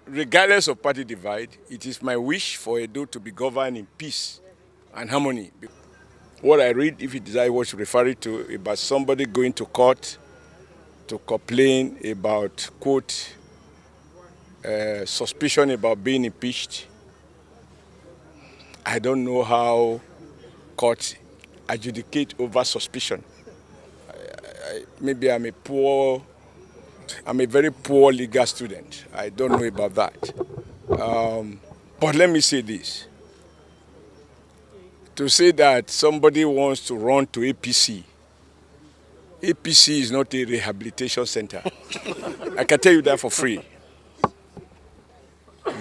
regardless of party divide, it is my wish for Edo to be governed in peace and harmony. What I read, if it is I was referring to, about somebody going to court to complain about, quote, suspicion about being impeached, I don't know how courts adjudicate over suspicion. Maybe I'm a very poor legal student. I don't know about that. But let me say this. To say that somebody wants to run to APC is not a rehabilitation center. I can tell you that for free.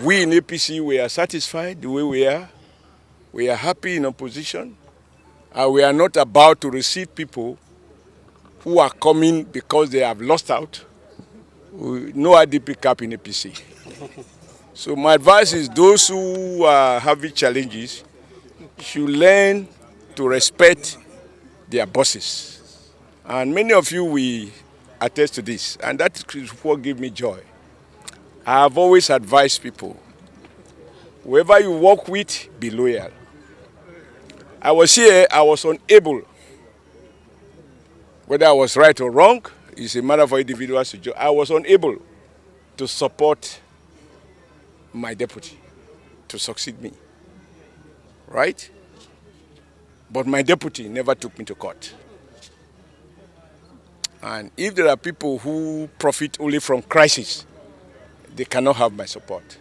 We in APC, we are satisfied the way we are. We are happy in opposition. And we are not about to receive people who are coming because they have lost out. No IDP cap in APC. So my advice is those who are having challenges should learn to respect their bosses. And many of you will attest to this, and that is what gives me joy. I have always advised people, whoever you work with, be loyal. I was here, I was unable, whether I was right or wrong, it's a matter for individuals to judge. I was unable to support my deputy to succeed me, right? But my deputy never took me to court. And if there are people who profit only from crisis, they cannot have my support.